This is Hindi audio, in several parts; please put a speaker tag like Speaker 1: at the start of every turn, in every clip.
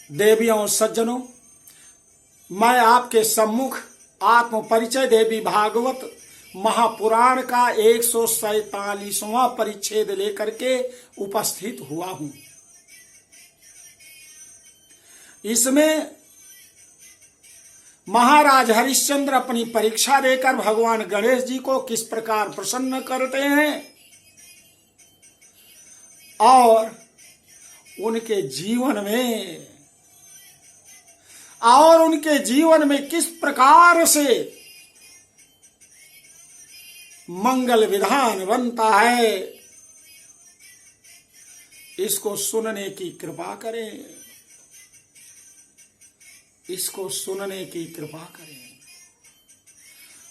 Speaker 1: देवियों सज्जनों, मैं आपके सम्मुख आत्म परिचय देवी भागवत महापुराण का 147वां परिच्छेद लेकर के उपस्थित हुआ हूं। इसमें महाराज हरिश्चंद्र अपनी परीक्षा देकर भगवान गणेश जी को किस प्रकार प्रसन्न करते हैं और उनके जीवन में किस प्रकार से मंगल विधान बनता है, इसको सुनने की कृपा करें,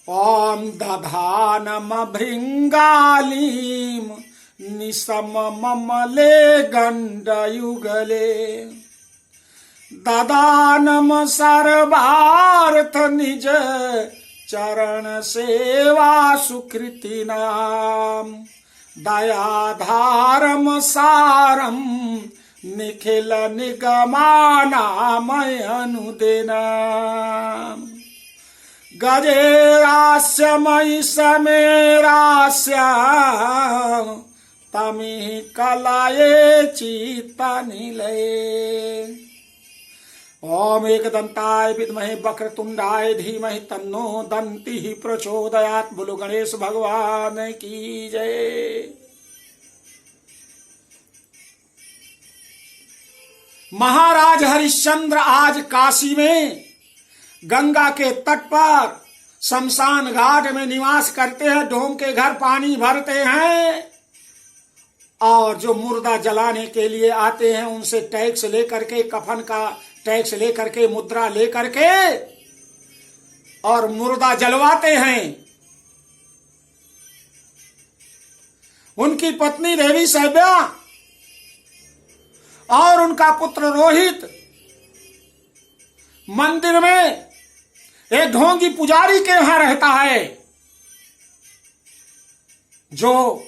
Speaker 1: ओम दधानम भृंगालीम निसम ममले गंडयुगले ददानम सर्वार्थ निज चरण सेवा सुकृति नाम दयाधारम सारम निखिल निगमानामय अनुदेना गजेरास्य मयि समेरास्य तमिहि कलाये चित्ता निलये। ओम एकदंताय विद्महे वक्रतुंडाय धीमहि तन्नो दंतिः प्रचोदयात्। बोलो गणेश भगवान की जय। महाराज हरिश्चंद्र आज काशी में गंगा के तट पर शमशान घाट में निवास करते हैं। डोम के घर पानी भरते हैं और जो मुर्दा जलाने के लिए आते हैं उनसे टैक्स लेकर के, कफन का टैक्स लेकर के, मुद्रा लेकर के और मुर्दा जलवाते हैं। उनकी पत्नी देवी सैब्या और उनका पुत्र रोहित मंदिर में एक ढोंगी पुजारी के यहां रहता है, जो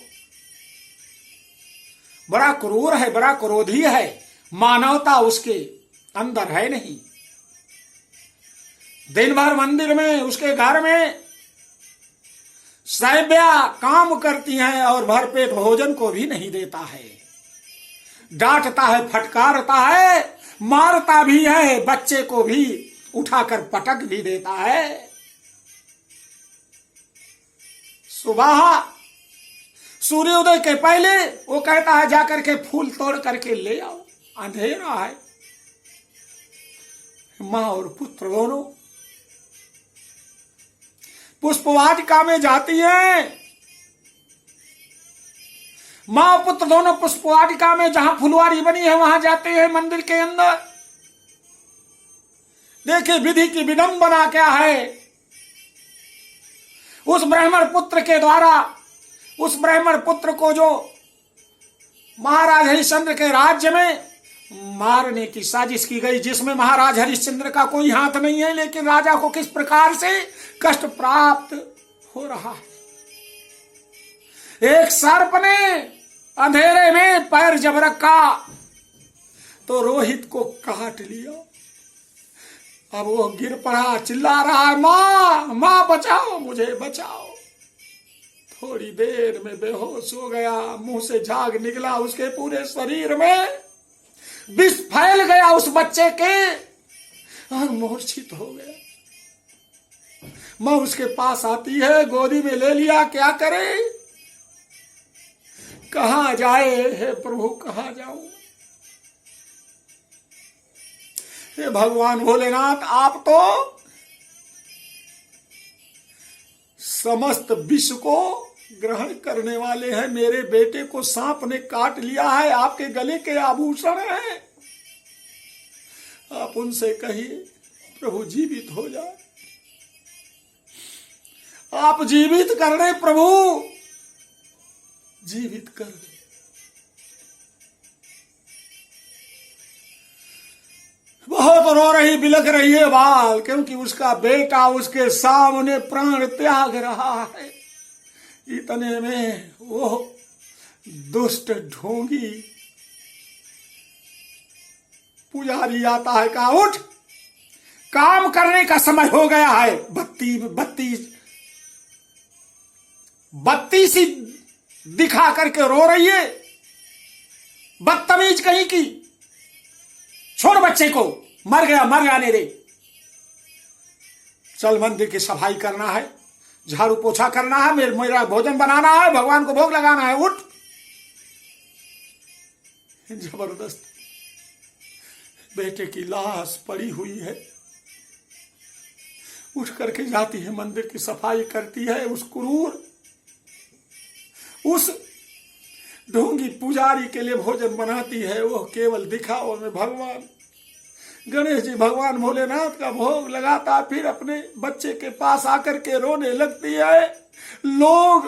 Speaker 1: बड़ा क्रूर है, बड़ा क्रोधी है। मानवता उसके अंदर है नहीं। दिन भर मंदिर में, उसके घर में सैब्या काम करती हैं और भरपेट भोजन को भी नहीं देता है। डांटता है, फटकारता है, मारता भी है, बच्चे को भी उठाकर पटक भी देता है। सुबह सूर्योदय के पहले वो कहता है जाकर के फूल तोड़ करके ले आओ, अंधेरा है। मां और पुत्र दोनों पुष्पवाटिका में जाती हैं। मां और पुत्र दोनों पुष्पवाटिका में, जहां फुलवारी बनी है, वहां जाते हैं मंदिर के अंदर। देखिए विधि की विडंबना क्या है। उस ब्राह्मण पुत्र के द्वारा, उस ब्राह्मण पुत्र को जो महाराज हरिश्चंद्र के राज्य में मारने की साजिश की गई, जिसमें महाराज हरिश्चंद्र का कोई हाथ नहीं है, लेकिन राजा को किस प्रकार से कष्ट प्राप्त हो रहा है। एक सर्प ने अंधेरे में पैर जब रखा तो रोहित को काट लिया। अब वो गिर पड़ा, चिल्ला रहा है, मां मां बचाओ, मुझे बचाओ। थोड़ी देर में बेहोश हो गया, मुंह से झाग निकला, उसके पूरे शरीर में विष फैल गया उस बच्चे के और मूर्छित हो गया। मां उसके पास आती है, गोदी में ले लिया। क्या करे, कहां जाए, हे प्रभु कहां जाऊं। हे भगवान भोलेनाथ, आप तो समस्त विश्व को ग्रहण करने वाले हैं। मेरे बेटे को सांप ने काट लिया है, आपके गले के आभूषण हैं। आप उनसे कहिए प्रभु जीवित हो जाए। आप जीवित कर रहे प्रभु, जीवित कर दे। बहुत रो रही, बिलख रही है बाल, क्योंकि उसका बेटा उसके सामने प्राण त्याग रहा है। इतने में वो दुष्ट ढोंगी पुजारी आता है, कहा उठ, काम करने का समय हो गया है। बत्ती सी दिखा करके रो रही है, बदतमीज कहीं की, छोड़ बच्चे को, मर गया मर जाने दे। चल मंदिर की सफाई करना है, झाड़ू पोछा करना है, मेरा भोजन बनाना है, भगवान को भोग लगाना है, उठ। जबरदस्त बेटे की लाश पड़ी हुई है, उठ करके जाती है, मंदिर की सफाई करती है। उस क्रूर, उस ढोंगी पुजारी के लिए भोजन बनाती है। वो केवल दिखाओ में भगवान गणेश जी, भगवान भोलेनाथ का भोग लगाता, फिर अपने बच्चे के पास आकर के रोने लगती है। लोग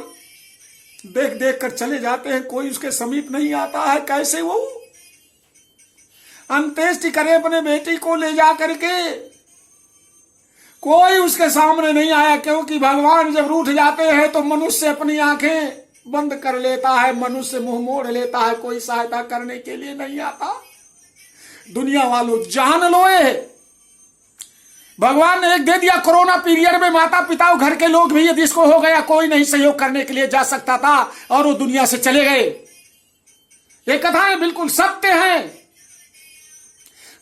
Speaker 1: देख देख कर चले जाते हैं, कोई उसके समीप नहीं आता है। कैसे वो अंत्येष्टि करे अपने बेटी को ले जा करके, कोई उसके सामने नहीं आया, क्योंकि भगवान जब रूठ जाते हैं तो मनुष्य अपनी आंखें बंद कर लेता है, मनुष्य मुंह मोड़ लेता है, कोई सहायता करने के लिए नहीं आता। दुनिया वालों जान लो, भगवान ने एक दे दिया कोरोना पीरियड में, माता पिता और घर के लोग भी यदि इसको हो गया, कोई नहीं सहयोग करने के लिए जा सकता था और वो दुनिया से चले गए। ये कथाएं बिल्कुल सत्य हैं।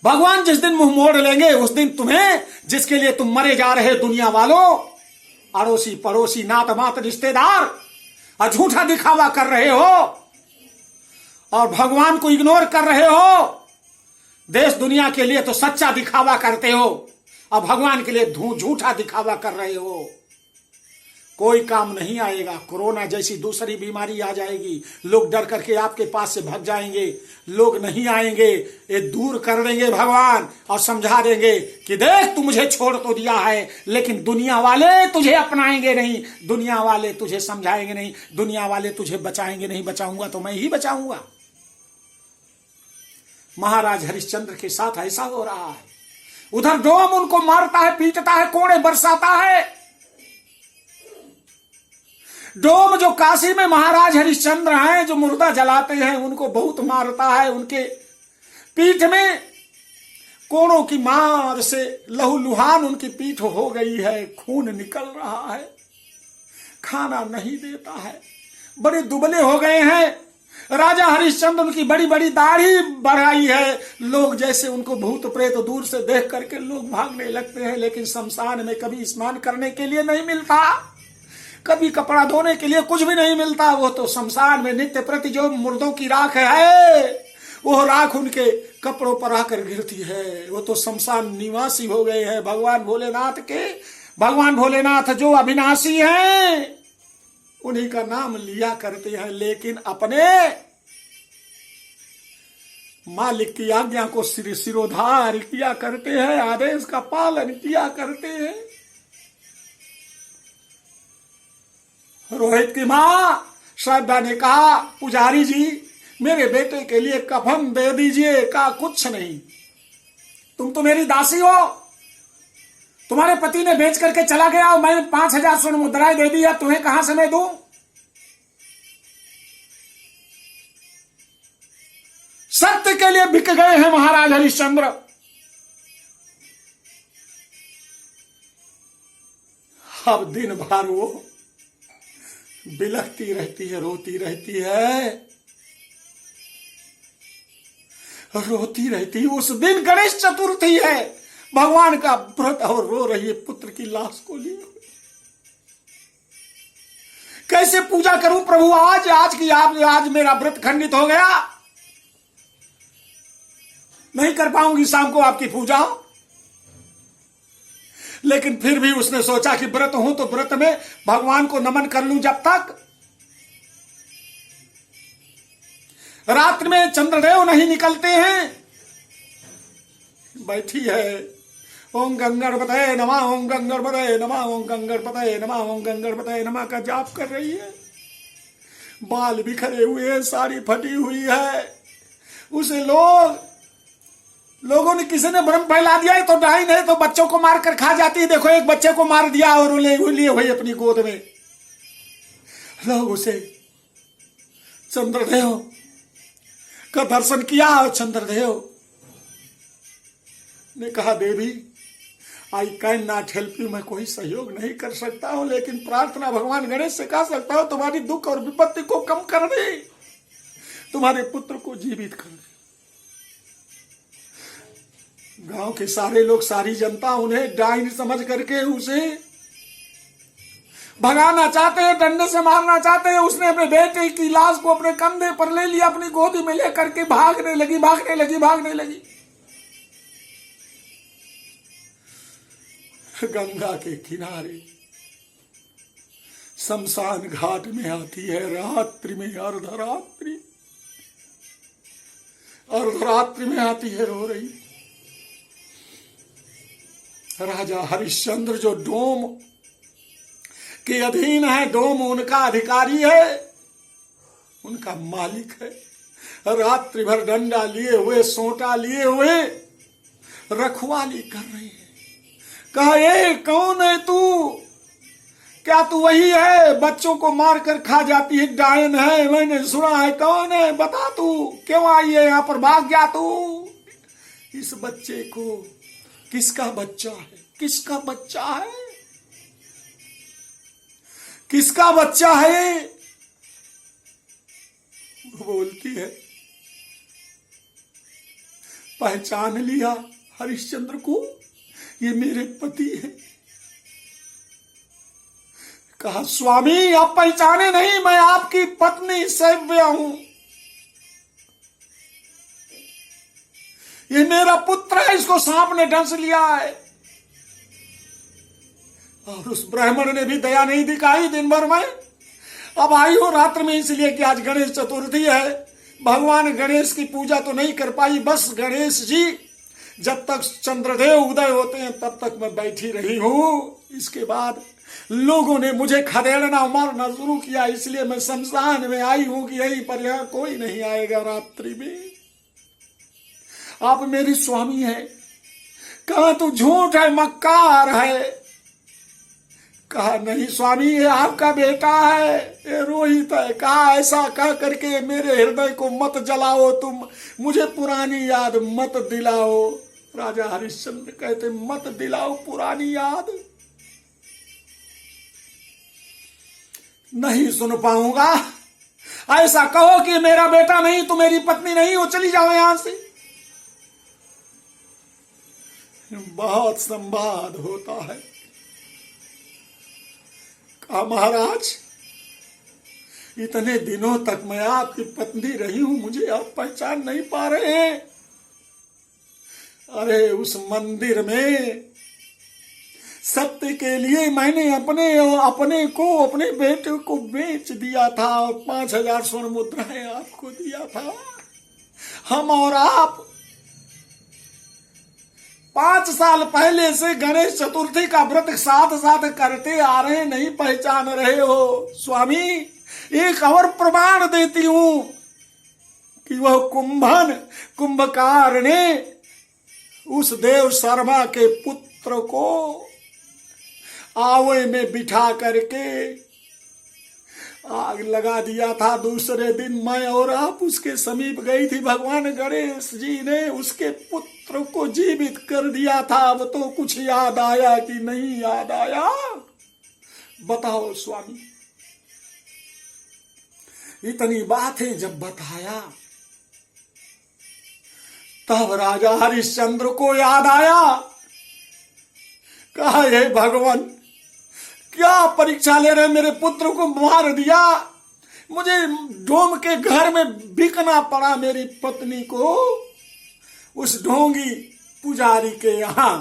Speaker 1: भगवान जिस दिन मुंह मोड़ लेंगे उस दिन तुम्हें, जिसके लिए तुम मरे जा रहे दुनिया वालों, अड़ोसी पड़ोसी नात मात रिश्तेदार, और झूठा दिखावा कर रहे हो और भगवान को इग्नोर कर रहे हो। देश दुनिया के लिए तो सच्चा दिखावा करते हो और भगवान के लिए झूठा दिखावा कर रहे हो। कोई काम नहीं आएगा। कोरोना जैसी दूसरी बीमारी आ जाएगी, लोग डर करके आपके पास से भाग जाएंगे, लोग नहीं आएंगे। ये दूर कर देंगे भगवान और समझा देंगे कि देख तू मुझे छोड़ तो दिया है, लेकिन दुनिया वाले तुझे अपनाएंगे नहीं, दुनिया वाले तुझे समझाएंगे नहीं, दुनिया वाले तुझे बचाएंगे नहीं। बचाऊंगा तो मैं ही बचाऊंगा। महाराज हरिश्चंद्र के साथ ऐसा हो रहा है। उधर डोम उनको मारता है, पीटता है, कोड़े बरसाता है। डोम जो काशी में महाराज हरिश्चंद्र हैं, जो मुर्दा जलाते हैं, उनको बहुत मारता है। उनके पीठ में कोड़ों की मार से लहूलुहान उनकी पीठ हो गई है, खून निकल रहा है, खाना नहीं देता है, बड़े दुबले हो गए हैं। राजा हरिश्चंद्र उनकी बड़ी बड़ी दाढ़ी बढ़ाई है। लोग जैसे उनको भूत प्रेत दूर से देख करके लोग भागने लगते हैं, लेकिन शमशान में कभी स्नान करने के लिए नहीं मिलता, कभी कपड़ा धोने के लिए कुछ भी नहीं मिलता। वो तो शमशान में नित्य प्रति जो मुर्दों की राख है, वो राख उनके कपड़ों पर आकर गिरती है। वो तो शमशान निवासी हो गए हैं भगवान भोलेनाथ के। भगवान भोलेनाथ जो अविनाशी हैं, उन्हीं का नाम लिया करते हैं, लेकिन अपने मालिक की आज्ञा को सिरोधार किया करते हैं, आदेश का पालन किया करते हैं। रोहित की मां श्रद्धा ने कहा, पुजारी जी मेरे बेटे के लिए कफन दे दीजिए। कहा कुछ नहीं, तुम तो मेरी दासी हो, तुम्हारे पति ने बेच करके चला गया और मैंने 5000 स्वर्ण मुद्राएं दे दी है, तुम्हें कहां से मैं दूं? सत्य के लिए बिक गए हैं महाराज हरिश्चंद्र। अब दिन भर वो बिलखती रहती है, रोती रहती है, रोती रहती है। उस दिन गणेश चतुर्थी है, भगवान का व्रत, और रो रही है पुत्र की लाश को लिए। कैसे पूजा करूं प्रभु आज मेरा व्रत खंडित हो गया, नहीं कर पाऊंगी शाम को आपकी पूजा। लेकिन फिर भी उसने सोचा कि व्रत हूं तो व्रत में भगवान को नमन कर लूं। जब तक रात्रि में चंद्रदेव नहीं निकलते हैं, बैठी है, ओम गंगणपतये नमः, ओम गंगणपतये नमः, ओम गंगणपतये नमः, ओम गंगणपतये नमः का जाप कर रही है। बाल बिखरे हुए हैं, साड़ी फटी हुई है। उसे लोगों ने, किसी ने भ्रम फैला दिया है तो डाइन है, तो बच्चों को मार कर खा जाती है। देखो एक बच्चे को मार दिया और लिए हुई अपनी गोद में। लोग उसे चंद्रदेव का दर्शन किया और चंद्रदेव ने कहा देवी I can not help you, मैं कोई सहयोग नहीं कर सकता हूं, लेकिन प्रार्थना भगवान गणेश से कर सकता हूं तुम्हारी दुख और विपत्ति को कम कर दे, तुम्हारे पुत्र को जीवित कर दे। गांव के सारे लोग, सारी जनता उन्हें डाइन समझ करके उसे भगाना चाहते हैं, डंडे से मारना चाहते हैं। उसने अपने बेटे की लाश को अपने कंधे पर ले लिया, अपनी गोदी में लेकर के भागने लगी। गंगा के किनारे शमशान घाट में आती है रात्रि में, अर्धरात्रि में आती है, रो रही। राजा हरिश्चंद्र जो डोम के अधीन है, डोम उनका अधिकारी है, उनका मालिक है, रात्रि भर डंडा लिए हुए, सोंटा लिए हुए रखवाली कर रहे हैं। कहा ए कौन है तू, क्या तू वही है बच्चों को मारकर खा जाती है, डायन है, मैंने सुना है, कौन है बता, तू क्यों आई है यहाँ पर, भाग गया तू। इस बच्चे को, किसका बच्चा है, किसका बच्चा है, किसका बच्चा है? वो बोलती है पहचान लिया हरिश्चंद्र को, ये मेरे पति है। कहा स्वामी आप पहचाने नहीं, मैं आपकी पत्नी सैव्या हूं, ये मेरा पुत्र है, इसको सांप ने डंस लिया है। और उस ब्राह्मण ने भी दया नहीं दिखाई दिन भर में। अब आई हो रात्र में इसलिए कि आज गणेश चतुर्थी है, भगवान गणेश की पूजा तो नहीं कर पाई। बस गणेश जी जब तक चंद्रदेव उदय होते हैं तब तक मैं बैठी रही हूं। इसके बाद लोगों ने मुझे खदेड़ना मारना शुरू किया, इसलिए मैं शमशान में आई हूं कि यहीं पर, यहां कोई नहीं आएगा रात्रि में। आप मेरी स्वामी है। कहा तू झूठ है, मक्कार है। कहा नहीं स्वामी ये आपका बेटा है, ये रोहित है। कहा ऐसा कह करके मेरे हृदय को मत जलाओ, तुम मुझे पुरानी याद मत दिलाओ। राजा हरिश्चंद्र कहते मत दिलाओ पुरानी याद, नहीं सुन पाऊंगा। ऐसा कहो कि मेरा बेटा नहीं, तू मेरी पत्नी नहीं हो, चली जाओ यहां से। बहुत संवाद होता है। कहा महाराज इतने दिनों तक मैं आपकी पत्नी रही हूं, मुझे आप पहचान नहीं पा रहे हैं। अरे उस मंदिर में सत्य के लिए मैंने अपने बेटे को बेच दिया था, 5000 स्वर्ण मुद्राएं आपको दिया था। हम और आप 5 साल पहले से गणेश चतुर्थी का व्रत साथ साथ करते आ रहे, नहीं पहचान रहे हो। स्वामी एक और प्रमाण देती हूं कि वह कुंभकार ने उस देव शर्मा के पुत्र को आवे में बिठा करके आग लगा दिया था। दूसरे दिन मैं और आप उसके समीप गई थी, भगवान गणेश जी ने उसके पुत्र को जीवित कर दिया था। अब तो कुछ याद आया कि नहीं याद आया, बताओ स्वामी। इतनी बातें जब बताया तब राजा हरिश्चंद्र को याद आया। कहा हे भगवान क्या परीक्षा ले रहे, मेरे पुत्र को मार दिया, मुझे डोम के घर में बिकना पड़ा, मेरी पत्नी को उस ढोंगी पुजारी के यहां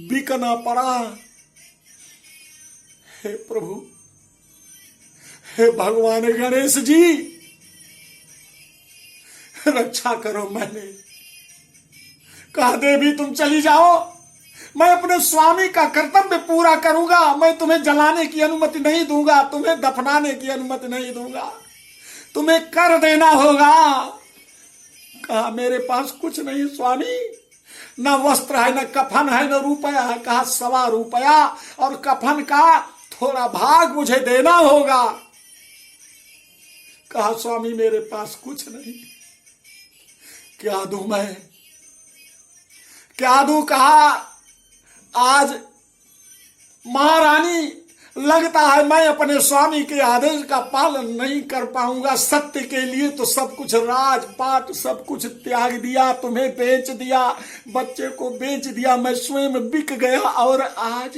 Speaker 1: बिकना पड़ा। हे प्रभु, हे भगवान गणेश जी रक्षा करो। मैंने कहा देवी तुम चली जाओ, मैं अपने स्वामी का कर्तव्य पूरा करूंगा, मैं तुम्हें जलाने की अनुमति नहीं दूंगा, तुम्हें दफनाने की अनुमति नहीं दूंगा, तुम्हें कर देना होगा। कहा मेरे पास कुछ नहीं स्वामी, न वस्त्र है, न कफन है, न रुपया है। कहा 1.25 रुपया और कफन का थोड़ा भाग मुझे देना होगा। कहा स्वामी मेरे पास कुछ नहीं, क्या दूं मैं? क्या दूं कहा, आज महारानी लगता है मैं अपने स्वामी के आदेश का पालन नहीं कर पाऊंगा। सत्य के लिए तो सब कुछ राजपाट सब कुछ त्याग दिया, तुम्हें बेच दिया, बच्चे को बेच दिया, मैं स्वयं बिक गया। और आज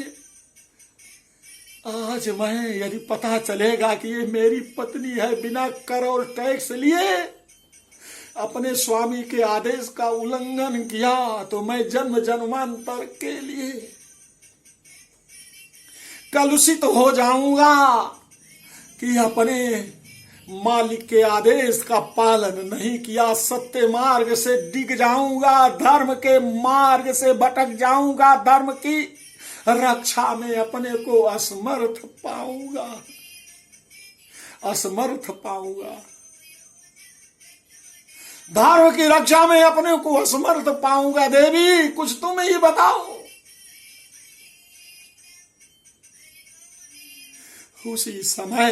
Speaker 1: मैं यदि पता चलेगा कि ये मेरी पत्नी है, बिना कर और टैक्स लिए अपने स्वामी के आदेश का उल्लंघन किया, तो मैं जन्म जन्मांतर के लिए कलुषित हो जाऊंगा कि अपने मालिक के आदेश का पालन नहीं किया। सत्य मार्ग से डिग जाऊंगा, धर्म के मार्ग से भटक जाऊंगा, धर्म की रक्षा में अपने को असमर्थ पाऊंगा, असमर्थ पाऊंगा, धर्म की रक्षा में अपने को असमर्थ पाऊंगा। देवी कुछ तुम ही बताओ। उसी समय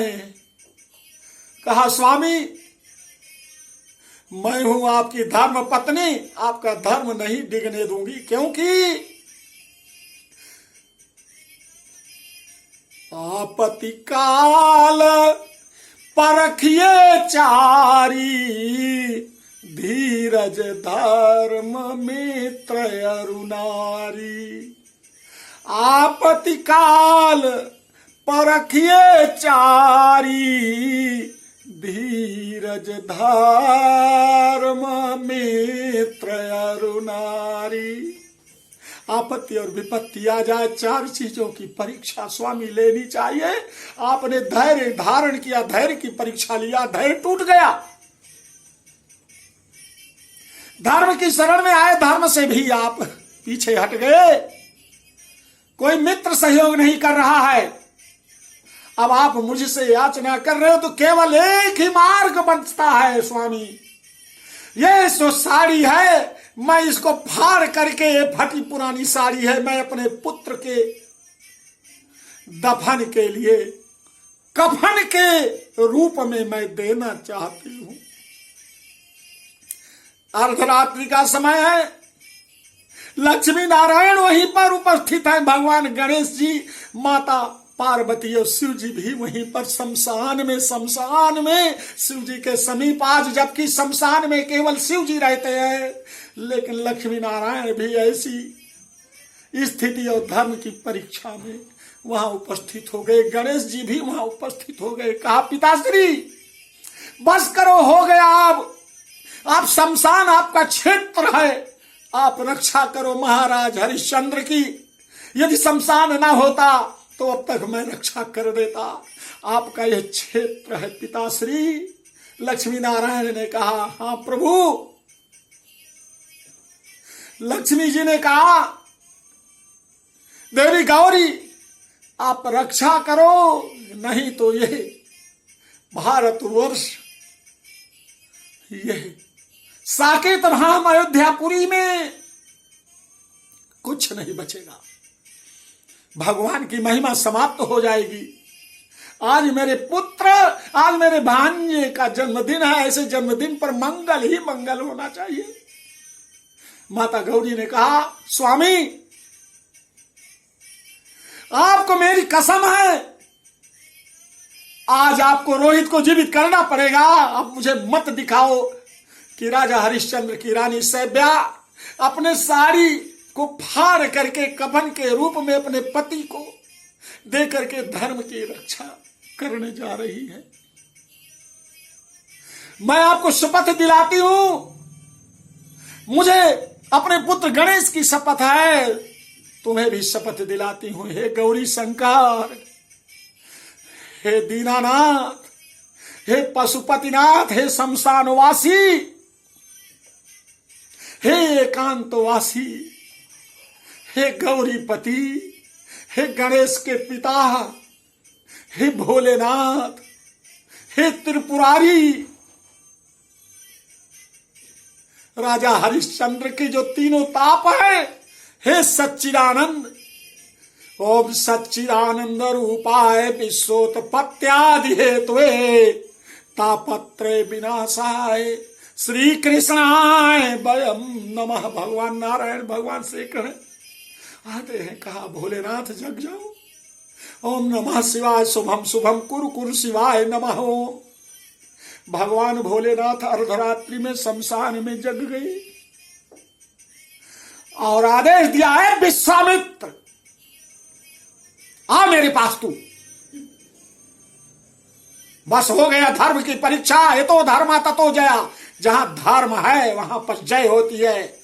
Speaker 1: कहा, स्वामी मैं हूं आपकी धर्म पत्नी, आपका धर्म नहीं डिगने दूंगी, क्योंकि आपत्ति काल परखिए चारी, धीरज धर्म मित्र अरुनारी। आपत्ति काल परखिए चारी, धीरज धर्म मित्र अरुनारी। आपत्ति और विपत्ति आ जाए, चार चीजों की परीक्षा स्वामी लेनी चाहिए। आपने धैर्य धारण किया, धैर्य की परीक्षा लिया, धैर्य टूट गया, धर्म की शरण में आए, धर्म से भी आप पीछे हट गए, कोई मित्र सहयोग नहीं कर रहा है। अब आप मुझसे याचना कर रहे हो तो केवल एक ही मार्ग बचता है स्वामी, ये जो साड़ी है मैं इसको फाड़ करके, ये फटी पुरानी साड़ी है, मैं अपने पुत्र के दफन के लिए कफन के रूप में मैं देना चाहती हूं। अर्धरात्रि का समय है, लक्ष्मी नारायण वहीं पर उपस्थित है, भगवान गणेश जी, माता पार्वती और शिव जी भी वहीं पर शमशान में शिव जी के समीप। आज जबकि शमशान में केवल शिव जी रहते हैं, लेकिन लक्ष्मी नारायण भी ऐसी स्थिति और धर्म की परीक्षा में वहां उपस्थित हो गए, गणेश जी भी वहां उपस्थित हो गए। कहा, पिताश्री बस करो, हो गया, आप शमशान आपका क्षेत्र है, आप रक्षा करो महाराज हरिश्चंद्र की। यदि शमशान ना होता तो अब तक मैं रक्षा कर देता, आपका यह क्षेत्र है पिताश्री। लक्ष्मी नारायण ने कहा, हाँ प्रभु। लक्ष्मी जी ने कहा, देवी गौरी आप रक्षा करो, नहीं तो यह भारतवर्ष, यह साकेत धाम अयोध्यापुरी में कुछ नहीं बचेगा, भगवान की महिमा समाप्त हो जाएगी। आज मेरे पुत्र, आज मेरे भांजे का जन्मदिन है, ऐसे जन्मदिन पर मंगल ही मंगल होना चाहिए। माता गौरी ने कहा, स्वामी आपको मेरी कसम है, आज आपको रोहित को जीवित करना पड़ेगा। अब मुझे मत दिखाओ कि राजा हरिश्चंद्र की रानी सैब्या अपने साड़ी को फाड़ करके कफन के रूप में अपने पति को दे करके धर्म की रक्षा करने जा रही है। मैं आपको शपथ दिलाती हूं, मुझे अपने पुत्र गणेश की शपथ है, तुम्हें भी शपथ दिलाती हूं। हे गौरी शंकर, हे दीनानाथ, हे पशुपतिनाथ, हे शमशानवासी, हे एकांतवासी, हे गौरीपति, हे गणेश के पिता, हे भोलेनाथ, हे त्रिपुरारी, राजा हरिश्चंद्र के जो तीनों ताप है, हे सच्चिदानंद, ओम सच्चिदानंद रूपाय विश्वोत्पत्त्यादि हेतुवे तापत्रय विनाशाय श्री कृष्णाय वयम नमः। भगवान नारायण भगवान से कहे आते हैं, कहा भोलेनाथ जग जाओ। ओम नमः शिवाय शुभम शुभम कुरु कुरु शिवाय नमः। ओम। भगवान भोलेनाथ अर्धरात्रि में शमशान में जग गए और आदेश दिया है, विश्वामित्र आ मेरे पास तू। बस हो गया धर्म की परीक्षा। ये तो धर्म ततो जया। जहां धर्म है वहां पर जय होती है।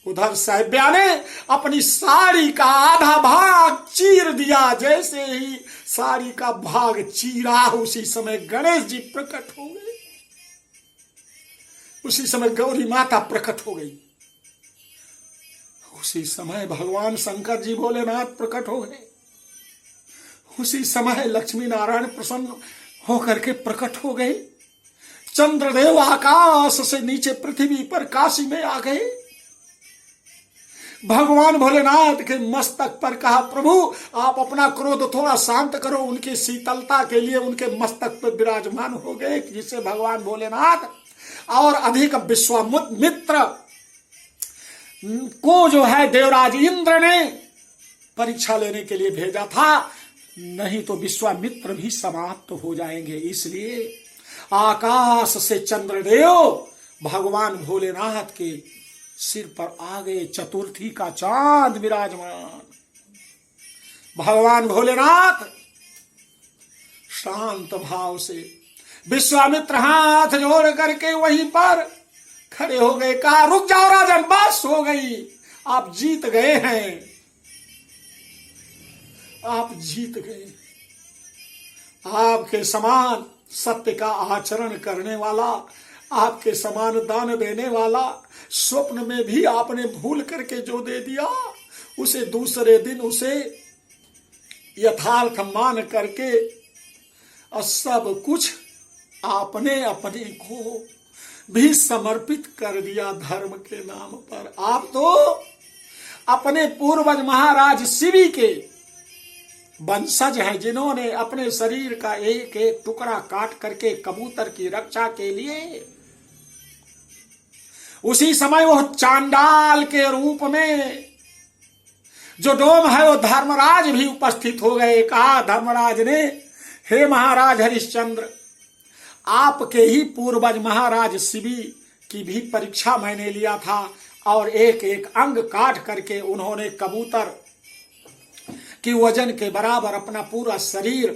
Speaker 1: उधर साहिब्या ने अपनी साड़ी का आधा भाग चीर दिया। जैसे ही साड़ी का भाग चीरा, उसी समय गणेश जी प्रकट हो गए। उसी समय गौरी माता प्रकट हो गई। उसी समय भगवान शंकर जी भोलेनाथ प्रकट हो गए। उसी समय लक्ष्मी नारायण प्रसन्न होकर के प्रकट हो गए। चंद्रदेव आकाश से नीचे पृथ्वी पर काशी में आ गए। भगवान भोलेनाथ के मस्तक पर कहा, प्रभु आप अपना क्रोध थोड़ा शांत करो। उनकी शीतलता के लिए उनके मस्तक पर विराजमान हो गए, जिसे भगवान भोलेनाथ और अधिक विश्वामित्र को जो है देवराज इंद्र ने परीक्षा लेने के लिए भेजा था। नहीं तो विश्वामित्र भी समाप्त हो जाएंगे। इसलिए आकाश से चंद्रदेव भगवान भोलेनाथ के सिर पर आ गए। चतुर्थी का चांद विराजमान। भगवान भोलेनाथ शांत भाव से विश्वामित्र हाथ जोड़ करके वहीं पर खड़े हो गए। कहा, रुक जाओ राजन, बस हो गई, आप जीत गए हैं, आप जीत गए। आपके समान सत्य का आचरण करने वाला, आपके समान दान देने वाला, स्वप्न में भी आपने भूल करके जो दे दिया, उसे दूसरे दिन उसे यथार्थ मान करके सब कुछ आपने अपने को भी समर्पित कर दिया धर्म के नाम पर। आप तो अपने पूर्वज महाराज शिवी के वंशज हैं, जिन्होंने अपने शरीर का एक एक टुकड़ा काट करके कबूतर की रक्षा के लिए उसी समय वो चांडाल के रूप में जो डोम है वो धर्मराज भी उपस्थित हो गए। कहा धर्मराज ने, हे महाराज हरिश्चंद्र, आपके ही पूर्वज महाराज शिवी की भी परीक्षा मैंने लिया था और एक एक अंग काट करके उन्होंने कबूतर की वजन के बराबर अपना पूरा शरीर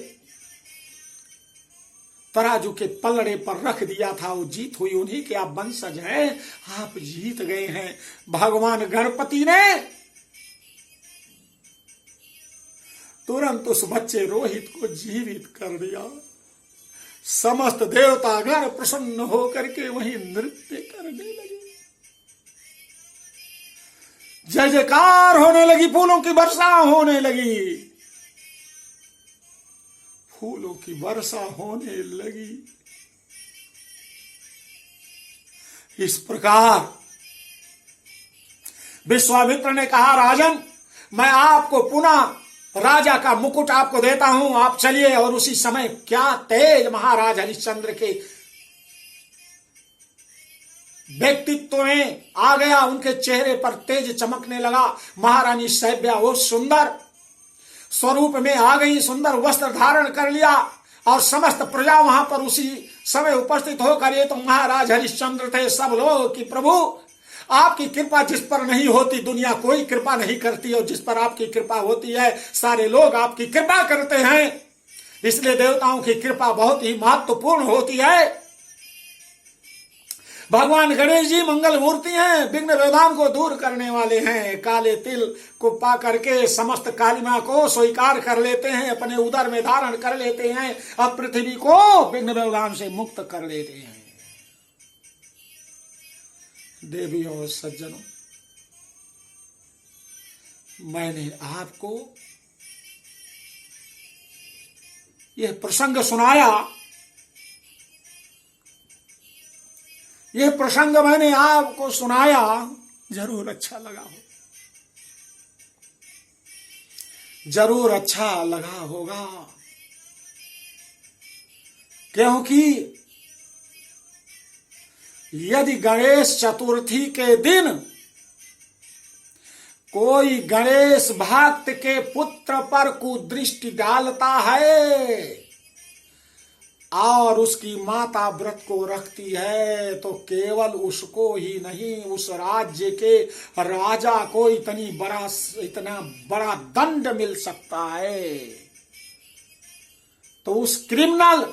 Speaker 1: तराजू के पलड़े पर रख दिया था। वो जीत हुई, उन्हीं के आप वंशज हैं, आप जीत गए हैं। भगवान गणपति ने तुरंत उस बच्चे रोहित को जीवित कर दिया। समस्त देवतागण प्रसन्न होकर के वहीं नृत्य करने लगे। जय जयकार होने लगी, फूलों की वर्षा होने लगी, फूलों की वर्षा होने लगी। इस प्रकार विश्वामित्र ने कहा, राजन मैं आपको पुनः राजा का मुकुट आपको देता हूं, आप चलिए। और उसी समय क्या तेज महाराज हरिश्चंद्र के व्यक्तित्व में आ गया। उनके चेहरे पर तेज चमकने लगा। महारानी साहिब्या वो सुंदर स्वरूप में आ गई, सुंदर वस्त्र धारण कर लिया और समस्त प्रजा वहां पर उसी समय उपस्थित होकर, ये तो महाराज हरिश्चंद्र थे, सब लोग कि प्रभु आपकी कृपा जिस पर नहीं होती दुनिया कोई कृपा नहीं करती, और जिस पर आपकी कृपा होती है सारे लोग आपकी कृपा करते हैं। इसलिए देवताओं की कृपा बहुत ही महत्वपूर्ण होती है। भगवान गणेश जी मंगल मूर्ति हैं, विघ्न व्यवधान को दूर करने वाले हैं। काले तिल को पा करके समस्त कालिमा को स्वीकार कर लेते हैं, अपने उदर में धारण कर लेते हैं, अब पृथ्वी को विघ्न व्यवधान से मुक्त कर लेते हैं। देवियों और सज्जनों, मैंने आपको यह प्रसंग सुनाया, यह प्रसंग मैंने आपको सुनाया, जरूर अच्छा लगा हो, जरूर अच्छा लगा होगा, क्योंकि यदि गणेश चतुर्थी के दिन कोई गणेश भक्त के पुत्र पर कुदृष्टि डालता है और उसकी माता व्रत को रखती है तो केवल उसको ही नहीं, उस राज्य के राजा को इतना बड़ा दंड मिल सकता है। तो उस क्रिमिनल,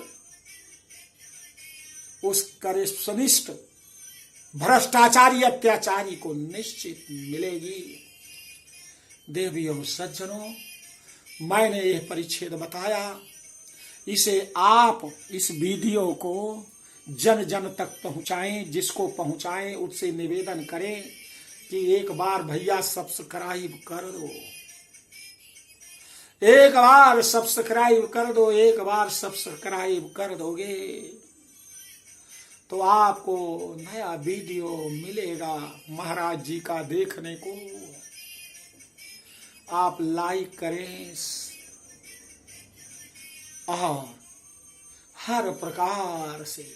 Speaker 1: उस करप्शनिस्ट, भ्रष्टाचारी, अत्याचारी को निश्चित मिलेगी। देवियों सज्जनों, मैंने यह परिच्छेद बताया, इसे आप इस वीडियो को जन जन तक पहुंचाएं, जिसको पहुंचाएं उससे निवेदन करें कि एक बार भैया सब्सक्राइब कर दो, एक बार सब्सक्राइब कर दो। एक बार सब्सक्राइब कर दोगे तो आपको नया वीडियो मिलेगा महाराज जी का देखने को। आप लाइक करें और हर प्रकार से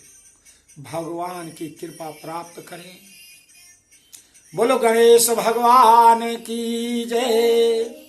Speaker 1: भगवान की कृपा प्राप्त करें। बोलो गणेश भगवान की जय।